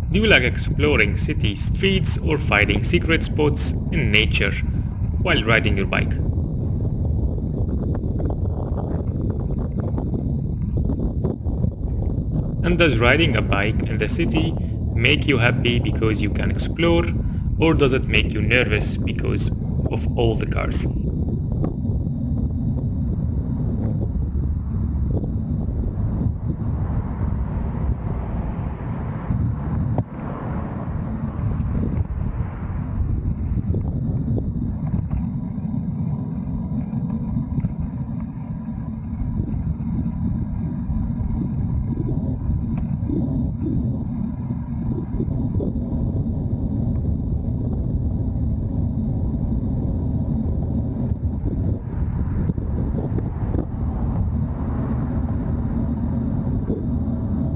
Do you like exploring city streets or finding secret spots in nature while riding your bike? And does riding a bike in the city make you happy because you can explore, or does it make you nervous because of all the cars?